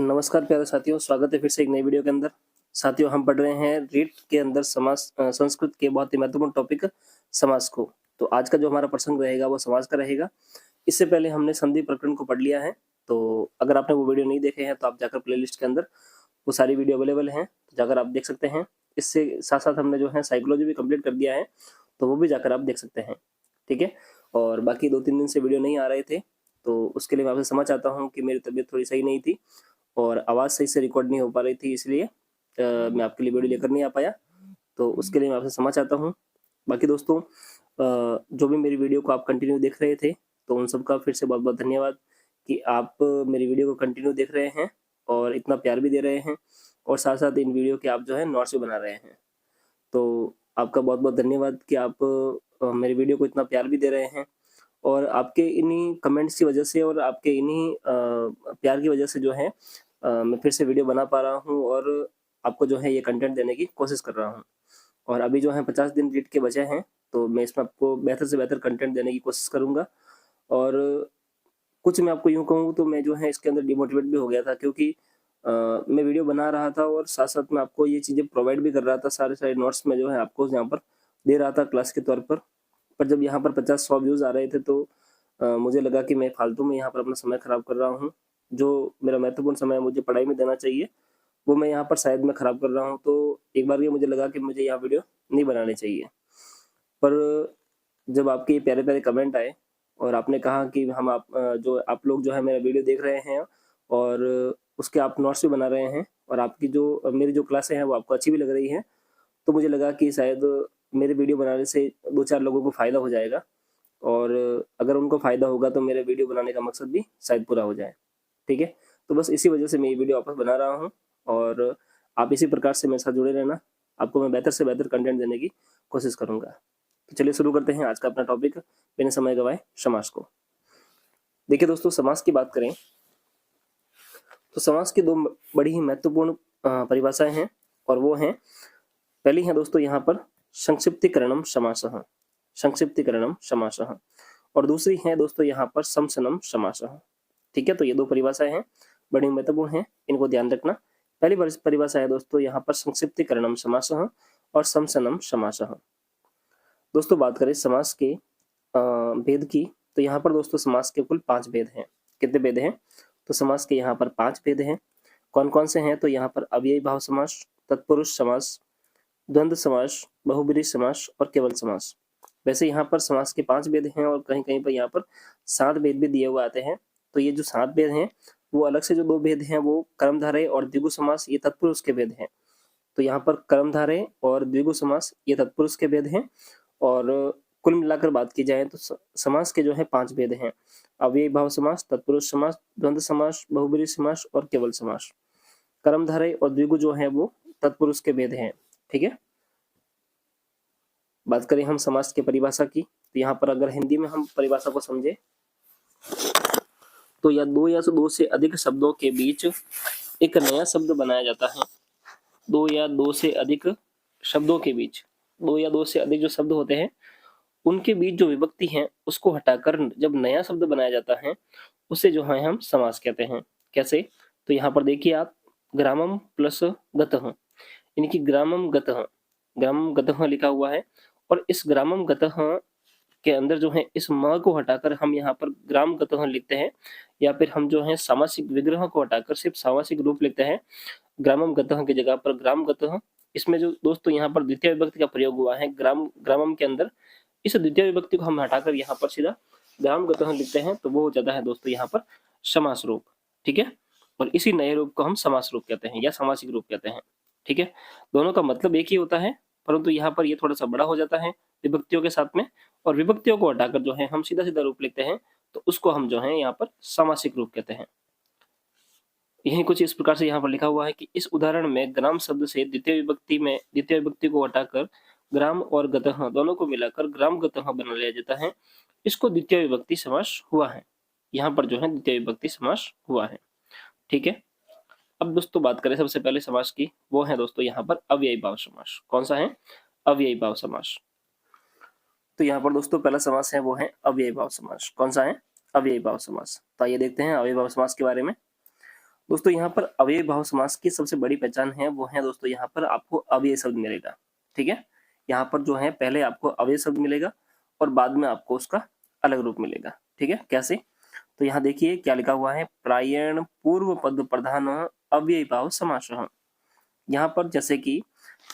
नमस्कार प्यारे साथियों, स्वागत है फिर से एक नई वीडियो के अंदर। साथियों, हम पढ़ रहे हैं रीट के अंदर समास संस्कृत के बहुत ही महत्वपूर्ण टॉपिक समास को। तो आज का जो हमारा प्रसंग रहेगा वो समास का रहेगा। इससे पहले हमने संधि प्रकरण को पढ़ लिया है, तो अगर आपने वो वीडियो नहीं देखे हैं तो आप जाकर प्लेलिस्ट के अंदर वो सारी वीडियो अवेलेबल हैं, तो जाकर आप देख सकते हैं। इससे साथ साथ हमने जो है साइकोलॉजी भी कंप्लीट कर दिया है, तो वो भी जाकर आप देख सकते हैं। ठीक है। और बाकी 2-3 दिन से वीडियो नहीं आ रहे थे, तो उसके लिए मैं आपसे क्षमा चाहता हूँ कि मेरी तबीयत थोड़ी सही नहीं थी और आवाज़ सही से रिकॉर्ड नहीं हो पा रही थी, इसलिए मैं आपके लिए वीडियो लेकर नहीं आ पाया। तो उसके लिए मैं आपसे क्षमा चाहता हूँ। बाकी दोस्तों, जो भी मेरी वीडियो को आप कंटिन्यू देख रहे थे, तो उन सबका फिर से बहुत बहुत धन्यवाद कि आप मेरी वीडियो को कंटिन्यू देख रहे हैं और इतना प्यार भी दे रहे हैं, और साथ साथ इन वीडियो के आप जो है नोट्स भी बना रहे हैं। तो आपका बहुत बहुत धन्यवाद कि आप मेरी वीडियो को इतना प्यार भी दे रहे हैं, और आपके इन्हीं कमेंट्स की वजह से और आपके इन्हीं प्यार की वजह से जो है मैं फिर से वीडियो बना पा रहा हूँ और आपको जो है ये कंटेंट देने की कोशिश कर रहा हूँ। और अभी जो है 50 दिन रीट के बचे हैं, तो मैं इसमें आपको बेहतर से बेहतर कंटेंट देने की कोशिश करूँगा। और कुछ मैं आपको यूँ कहूँ तो मैं जो है इसके अंदर डिमोटिवेट भी हो गया था, क्योंकि मैं वीडियो बना रहा था और साथ-साथ मैं आपको ये चीज़ें प्रोवाइड भी कर रहा था, सारे नोट्स में जो है आपको यहाँ पर दे रहा था क्लास के तौर पर। पर जब यहाँ पर 50-100 व्यूज़ आ रहे थे, तो मुझे लगा कि मैं फालतू में यहाँ पर अपना समय खराब कर रहा हूँ। जो मेरा महत्वपूर्ण समय मुझे पढ़ाई में देना चाहिए, वो मैं यहाँ पर शायद मैं खराब कर रहा हूँ। तो एक बार ये मुझे लगा कि मुझे यहाँ वीडियो नहीं बनानी चाहिए। पर जब आपके ये प्यारे-प्यारे कमेंट आए और आपने कहा कि जो आप लोग जो है मेरा वीडियो देख रहे हैं और उसके आप नोट्स भी बना रहे हैं, और आपकी जो मेरी जो क्लासें हैं वो आपको अच्छी भी लग रही हैं, तो मुझे लगा कि शायद मेरे वीडियो बनाने से 2-4 लोगों को फ़ायदा हो जाएगा, और अगर उनको फ़ायदा होगा तो मेरे वीडियो बनाने का मकसद भी शायद पूरा हो जाए। ठीक है? तो बस इसी वजह से मैं ये वीडियो वापस बना रहा हूँ, और आप इसी प्रकार से मेरे साथ जुड़े रहना। आपको मैं बेहतर से बेहतर कंटेंट देने की कोशिश करूँगा। तो चलिए शुरू करते हैं आज का अपना टॉपिक, बिना समय गवाए समास को। देखिए दोस्तों, समास की बात करें तो समास की 2 बड़ी ही महत्वपूर्ण परिभाषाएँ हैं, और वो हैं, पहली है दोस्तों यहाँ पर संक्षिप्तीकरणम समासः, संक्षिप्तीकरणम समासः, और दूसरी है दोस्तों यहाँ पर समसनम समासः। ठीक है, तो ये 2 परिभाषाएं हैं, बड़ी महत्वपूर्ण हैं, इनको ध्यान रखना। पहली परिभाषा है दोस्तों यहाँ पर संक्षिप्तीकरणम समासः और समसनम समासः। दोस्तों बात करें समास के भेद की, तो यहाँ पर दोस्तों समास के कुल 5 भेद हैं। कितने भेद हैं? तो समास के यहाँ पर 5 भेद हैं। कौन कौन से हैं? तो यहाँ पर अव्ययी भाव समास, तत्पुरुष समास, द्वंद्व समास, बहुब्रीहि समास और केवल समास। वैसे यहाँ पर समास के 5 भेद हैं, और कहीं कहीं पर यहाँ पर 7 भेद भी दिए हुए आते हैं। तो ये जो 7 भेद हैं, वो अलग से जो 2 भेद हैं वो कर्मधारय और द्विगु समास, ये तत्पुरुष के भेद हैं। तो यहाँ पर कर्मधारय और द्विगु समास ये तत्पुरुष के भेद हैं। और कुल मिलाकर बात की जाए तो समास के जो है 5 भेद हैं: अव्ययी भाव समास, तत्पुरुष समास, द्वंद्व समास, बहुब्रीहि समास और केवल समास। कर्मधारय और द्विगु जो है वो तत्पुरुष के भेद हैं। ठीक है। बात करें हम समास की परिभाषा की, तो यहाँ पर अगर हिंदी में हम परिभाषा को समझे, तो या 2 से अधिक शब्दों के बीच एक नया शब्द बनाया जाता है। 2 या 2 से अधिक शब्दों के बीच, 2 या 2 से अधिक जो शब्द होते हैं उनके बीच जो विभक्ति है उसको हटाकर जब नया शब्द बनाया जाता है, उसे जो है हम समास कहते हैं। कैसे? तो यहाँ पर देखिए आप, ग्रामम प्लस गतः, यानी कि ग्रामम गतः, ग्रामम गतः लिखा हुआ है, और इस ग्रामम गतः के अंदर जो है इस म को हटाकर हम यहाँ पर ग्राम गतः लिखते हैं, या फिर हम जो है सामासिक विग्रह को हटाकर सिर्फ सामासिक रूप लिखते हैं ग्रामम गतः की जगह पर ग्राम गतः। इसमें जो दोस्तों यहाँ पर द्वितीय विभक्ति का प्रयोग हुआ है ग्रामम के अंदर, इस द्वितीय विभक्ति को हम हटाकर यहाँ पर सीधा ग्राम गतः लिखते हैं, तो वो हो जाता है दोस्तों यहाँ पर समास रूप। ठीक है। और इसी नए रूप को हम समास रूप कहते हैं या सामासिक रूप कहते हैं। ठीक है। दोनों का मतलब एक ही होता है, परंतु यहाँ पर ये थोड़ा सा बड़ा हो जाता है विभक्तियों के साथ में, और विभक्तियों को हटाकर जो है हम सीधा सीधा रूप लिखते हैं, तो उसको हम जो है यहाँ पर सामासिक रूप कहते हैं। यही कुछ इस प्रकार से यहाँ पर लिखा हुआ है कि इस उदाहरण में ग्राम शब्द से द्वितीय विभक्ति को हटाकर ग्राम और गतः दोनों को मिलाकर ग्राम गतः बना लिया जाता है। इसको द्वितीय विभक्ति समास हुआ है। यहाँ पर जो है द्वितीय विभक्ति समास हुआ है। ठीक है। अब दोस्तों बात करें सबसे पहले समास की, वो है दोस्तों यहाँ पर अव्ययी भाव समास। कौन सा है? अव्ययी भाव समास। तो यहाँ पर दोस्तों पहला समास है वो है अव्ययी भाव समास। कौन सा है? अव्ययी भाव समास। तो आइए देखते हैं अव्ययी भाव समास के बारे में। दोस्तों यहाँ पर अव्ययी भाव समास की सबसे बड़ी पहचान है वो है दोस्तों यहाँ पर आपको अव्यय शब्द मिलेगा। ठीक है, यहाँ पर जो है पहले आपको अव्यय शब्द मिलेगा और बाद में आपको उसका अलग रूप मिलेगा। ठीक है, कैसे? तो यहाँ देखिए क्या लिखा हुआ है, प्रायण पूर्व पद प्रधान अव्ययी भाव समासः। यहाँ पर जैसे कि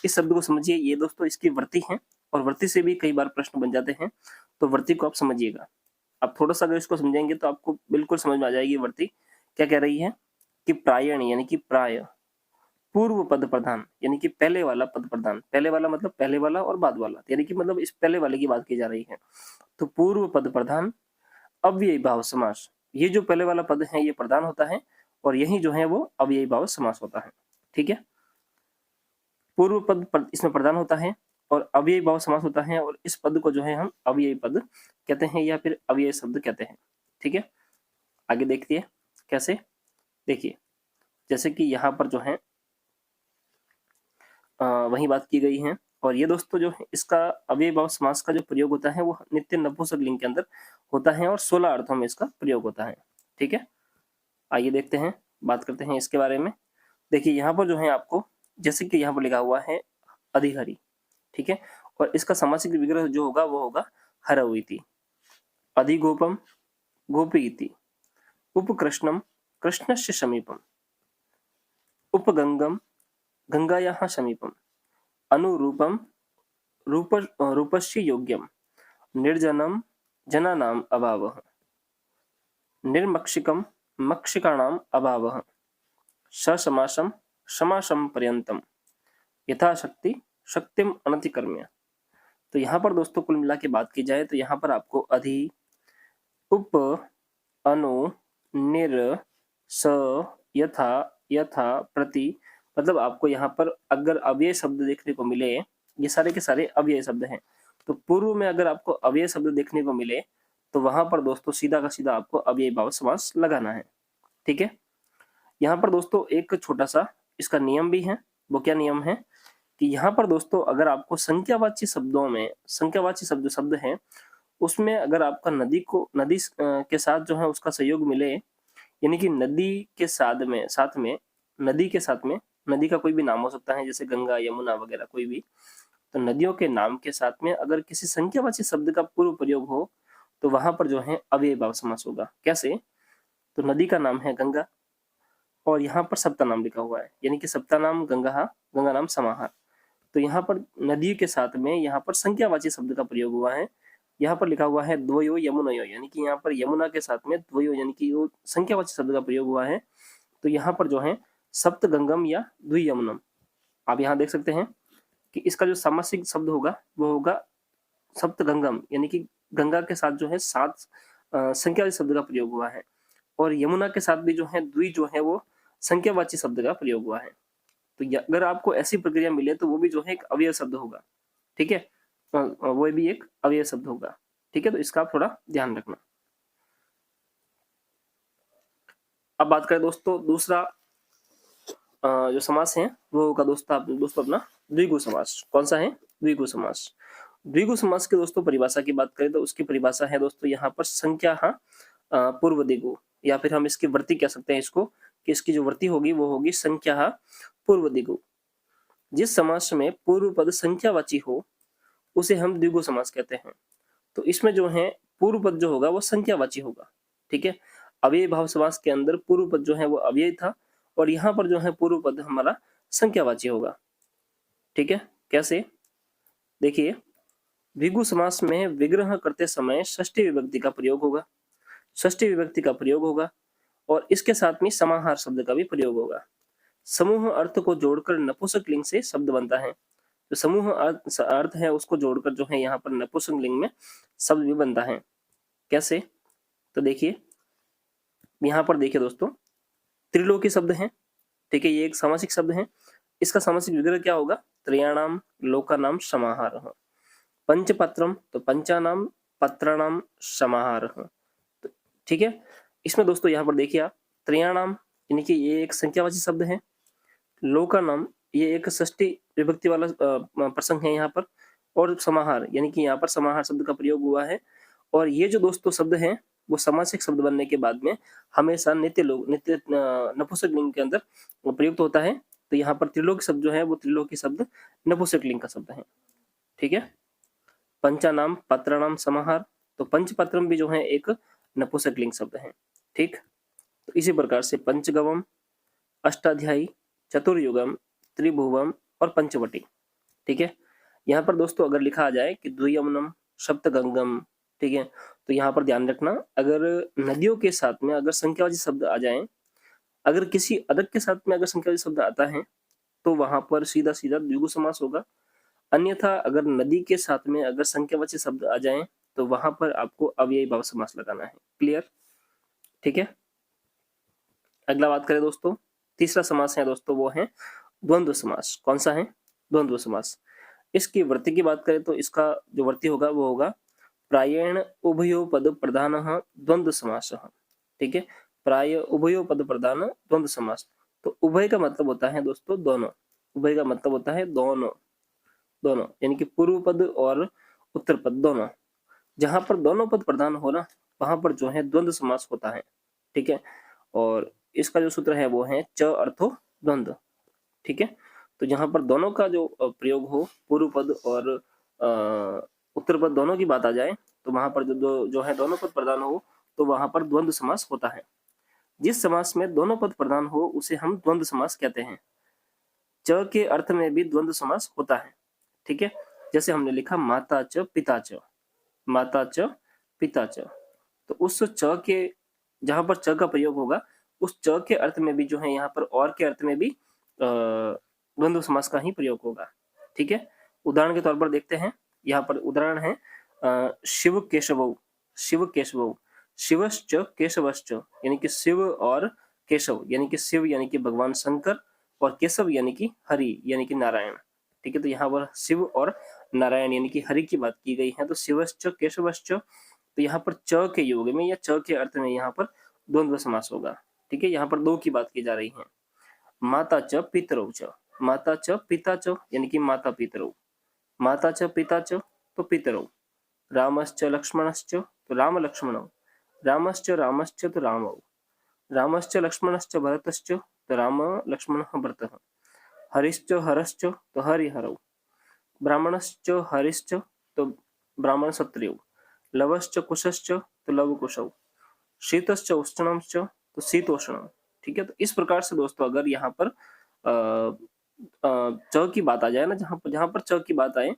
इस शब्द को समझिए, ये दोस्तों इसकी वृत्ति है और वृत्ति से भी कई बार प्रश्न बन जाते हैं, तो वृत्ति को आप समझिएगा। आप थोड़ा सा अगर इसको समझेंगे तो आपको बिल्कुल समझ में आ जाएगी वृत्ति क्या कह रही है कि प्रायण यानी कि प्राय पूर्व पद प्रधान यानी कि पहले वाला पद प्रधान, पहले वाला मतलब पहले वाला और बाद वाला, यानी कि मतलब इस पहले वाले की बात की जा रही है। तो पूर्व पद प्रधान अव्ययी भाव समास, ये जो पहले वाला पद है ये प्रधान होता है और यही जो है वो अव्ययी भाव समास होता है। ठीक है, पूर्व पद इसमें प्रधान होता है और अव्ययी भाव समास होता है और इस पद को जो है हम अव्ययी पद कहते हैं या फिर अव्ययी शब्द कहते हैं। ठीक है, आगे देखते हैं कैसे। देखिए जैसे कि यहाँ पर जो है वही बात की गई है और ये दोस्तों जो है इसका अव्ययी भाव समास का जो प्रयोग होता है वो नित्य नपुंसक लिंग के अंदर होता है और 16 अर्थों में इसका प्रयोग होता है। ठीक है, आइए देखते हैं, बात करते हैं इसके बारे में। देखिए यहाँ पर जो है आपको जैसे कि यहाँ पर लिखा हुआ है अधिहरि। ठीक है, और इसका सामासिक विग्रह जो होगा वो होगा हरविति, अधिगोपम गोपीति, उपकृष्णम कृष्णस्य समीपम, उपगंगम गंगायाः समीपम, अनुरूपम रूपस्य योग्यम, निर्जनम जनानाम अभावः, निर्मक्षिकम मक्षिकाणाम अभावः, ससमासम समासम पर्यंतम, यथाशक्ति शक्तिम अनतिकर्म्य। तो यहाँ पर दोस्तों कुल मिला के बात की जाए तो यहाँ पर आपको अधि, उप, अनु, निर, स, यथा, यथा, प्रति, मतलब आपको यहाँ पर अगर अव्यय शब्द देखने को मिले, ये सारे के सारे अव्यय शब्द हैं, तो पूर्व में अगर आपको अव्यय शब्द देखने को मिले तो वहां पर दोस्तों सीधा का सीधा आपको अव्ययी भाव समास लगाना है। ठीक है, यहाँ पर दोस्तों एक छोटा सा इसका नियम भी है। वो क्या नियम है कि यहाँ पर दोस्तों अगर आपको संख्यावाची शब्दों में, संख्यावाची शब्द है उसमें अगर आपका नदी के साथ जो है उसका सहयोग मिले, यानी कि नदी के साथ में नदी के साथ में, नदी का कोई भी नाम हो सकता है जैसे गंगा यमुना वगैरह कोई भी, तो नदियों के नाम के साथ में अगर किसी संख्यावाची शब्द का पूर्व प्रयोग हो तो वहां पर जो है अव्ययी भाव समास होगा। कैसे? तो नदी का नाम है गंगा और यहाँ पर सप्ता नाम लिखा हुआ है, यानी कि सप्ता नाम गंगा, गंगा नाम समाहार, तो यहाँ पर नदी के साथ में यहाँ पर संख्यावाची शब्द का प्रयोग हुआ है। यहाँ पर लिखा हुआ है द्वयो यमुनयो, यानी कि यहाँ पर यमुना के साथ में द्वयो यानी कि वो संख्यावाची शब्द का प्रयोग हुआ है। तो यहाँ पर जो है सप्त गंगम या द्वियमुनम, आप यहाँ देख सकते हैं कि इसका जो सामासिक शब्द होगा वो होगा सप्त गंगम, यानी कि गंगा के साथ जो है 7 संख्यावाची शब्द का प्रयोग हुआ है और यमुना के साथ भी जो है द्वि जो है वो संख्यावाची शब्द का प्रयोग हुआ है। तो अगर आपको ऐसी प्रक्रिया मिले तो वो भी जो है एक अव्यय शब्द होगा। ठीक है, वो भी एक अव्यय शब्द होगा। ठीक है, तो इसका आप थोड़ा ध्यान रखना। अब बात करें दोस्तों दूसरा जो समास है वो होगा दोस्तों अपना द्विगु समास। कौन सा है? द्विगु समास। द्विगु समास के दोस्तों परिभाषा की बात करें तो उसकी परिभाषा है दोस्तों यहाँ पर संख्या पूर्व दिगु, या फिर हम इसकी वृत्ति कह सकते हैं इसको कि इसकी जो वृत्ति होगी वो होगी संख्या पूर्व दिगु। जिस समास में पूर्व पद संख्यावाची हो उसे हम द्विगु समास कहते हैं। तो इसमें जो है पूर्व पद जो होगा वो संख्यावाची होगा। ठीक है, अव्ययी भाव समास के अंदर पूर्व पद जो है वो अव्ययी था और यहाँ पर जो है पूर्व पद हमारा संख्यावाची होगा। ठीक है, कैसे? देखिए द्विगु समास में विग्रह करते समय षष्ठी विभक्ति का प्रयोग होगा, षष्ठी विभक्ति का प्रयोग होगा और इसके साथ में समाहार शब्द का भी प्रयोग होगा। समूह अर्थ को जोड़कर नपुंसक लिंग से शब्द बनता है, तो समूह अर्थ है उसको जोड़कर जो है यहाँ पर नपुंसक लिंग में शब्द भी बनता है। कैसे? तो देखिए यहाँ पर देखिए दोस्तों त्रिलोकी शब्द है। ठीक है, ये एक सामासिक शब्द है, इसका सामासिक विग्रह क्या होगा? त्रयाणाम लोकानाम समाहार। पंचपत्रम तो पंचानाम पत्राणाम समाहार। ठीक है, इसमें दोस्तों यहाँ पर देखिए आप त्रयाणाम यानी कि ये एक संख्यावाची शब्द है, लोकानाम ये एक षष्ठी विभक्ति वाला प्रसंग है यहाँ पर, और समाहार यानी कि यहाँ पर समाहार शब्द का प्रयोग हुआ है। और ये जो दोस्तों शब्द हैं वो समासिक शब्द बनने के बाद में हमेशा नित्य नपुंसक लिंग के अंदर प्रयुक्त होता है। तो यहाँ पर त्रिलोकी शब्द जो है वो त्रिलोकी शब्द नपुंसक लिंग का शब्द है। ठीक है। पंचानाम पात्राणाम समाहार, तो पंचपात्रम भी जो है एक नपुंसक लिंग शब्द है। ठीक। तो इसी प्रकार से पंचगवम, अष्टाध्यायी, चतुर्युगम, त्रिभुवम और पंचवटी। ठीक है। यहाँ पर दोस्तों अगर लिखा आ जाए कि द्वियमनम, सप्तगंगम, ठीक है, तो यहाँ पर ध्यान रखना अगर नदियों के साथ में अगर संख्यावाची शब्द आ जाए, अगर किसी अदक के साथ में अगर संख्यावाची शब्द आता है तो वहां पर सीधा सीधा द्विगु समास होगा। अन्यथा अगर नदी के साथ में अगर संख्यावाची शब्द आ जाए तो वहां पर आपको अव्ययी भाव समास लगाना है। क्लियर। ठीक है। अगला बात करें दोस्तों, तीसरा समास है दोस्तों वो है द्वंद्व समास। कौन सा है? द्वंद्व समास। इसकी वृत्ति की बात करें तो इसका जो वृत्ति होगा वो होगा प्रायेण उभयो पद प्रधान द्वंद्व समास। ठीक है। प्राय उभयो पद प्रधान द्वंद्व समास। तो उभय का मतलब होता है दोस्तों दोनों। उभय का मतलब होता है दोनों, दोनों यानी कि पूर्व पद और उत्तर पद दोनों। जहां पर दोनों पद प्रधान हो ना वहां पर जो है द्वंद्व समास होता है। ठीक है। और इसका जो सूत्र है वो है च अर्थो द्वंद्व। ठीक है। तो जहां पर दोनों का जो प्रयोग हो, पूर्व पद और उत्तर पद दोनों की बात आ जाए तो वहां पर जो है दोनों पद प्रधान हो तो वहां पर द्वंद्व समास होता है। जिस समास में दोनों पद प्रधान हो उसे हम द्वंद्व समास कहते हैं। च के अर्थ में भी द्वंद्व समास होता है। ठीक है। जैसे हमने लिखा माता च पिता च, माता च पिता च, तो उस च के जहां पर च का प्रयोग होगा उस च के अर्थ में भी जो है यहाँ पर और के अर्थ में भी द्वंद्व समास का ही प्रयोग होगा। ठीक है। उदाहरण के तौर पर देखते हैं, यहाँ पर उदाहरण है शिव केशव, शिव केशव, शिवश्च केशवश्च, यानी कि शिव और केशव यानी कि शिव यानी कि भगवान शंकर और केशव यानी कि हरि यानी कि नारायण। ठीक है। तो यहाँ पर शिव और नारायण यानी कि हरि की बात की गई है। तो शिवश्च केशवश्च, तो यहाँ पर च के योग में या च के अर्थ में यहाँ पर द्वंद्व समास होगा। ठीक है। यहाँ पर दो की बात की जा रही है। माता च पितरौ च, माता च पिता च यानी कि माता पितरौ, माता च पिता च तो पितरौ, रामश्च लक्ष्मणश्च तो राम लक्ष्मणौ, रामश्च रामश्च तो रामौ, रामश्च लक्ष्मणश्च भरतश्च तो राम लक्ष्मण भरतः, हरिश्च हरश्च तो हरिहरौ, ब्राह्मणश्च हरिश्च तो ब्राह्मण क्षत्रियौ, लवश्च कुशश्च तो लव कुशौ, शीतश्च उष्णश्च तो शीतोष्ण। ठीक है। तो इस प्रकार से दोस्तों अगर यहाँ पर च की बात आ जाए ना, जहां पर च की बात आए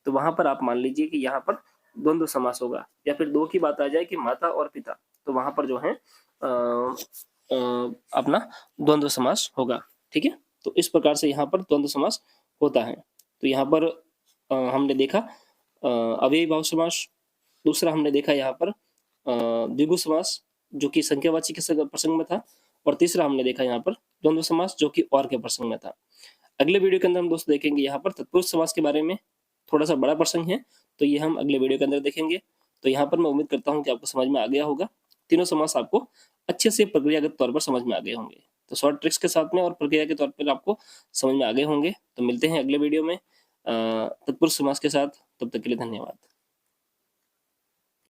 तो वहां पर आप मान लीजिए कि यहाँ पर द्वंद्व समास होगा। या फिर दो की बात आ जाए कि माता और पिता, तो वहां पर जो है अपना द्वंद्व समास होगा। ठीक है। तो इस प्रकार से यहाँ पर द्वंद्व समास होता है। तो यहाँ पर हमने देखा अव्ययी भाव समास, दूसरा हमने देखा यहाँ पर द्विगु समास जो कि संख्यावाची के प्रसंग में था, और तीसरा हमने देखा यहाँ पर द्वंद्व समास जो कि और के प्रसंग में था। अगले वीडियो के अंदर हम दोस्तों देखेंगे यहाँ पर तत्पुरुष समास के बारे में, थोड़ा सा बड़ा प्रसंग है तो ये हम अगले वीडियो के अंदर देखेंगे। तो यहाँ पर मैं उम्मीद करता हूँ कि आपको समझ में आ गया होगा, तीनों समास आपको अच्छे से प्रक्रियागत तौर पर समझ में आ गए होंगे। तो शॉर्ट ट्रिक्स के साथ में और प्रक्रिया के तौर पर आपको समझ में आ गए होंगे। तो मिलते हैं अगले वीडियो में तत्पुरुष समास के साथ। तब तक के लिए धन्यवाद।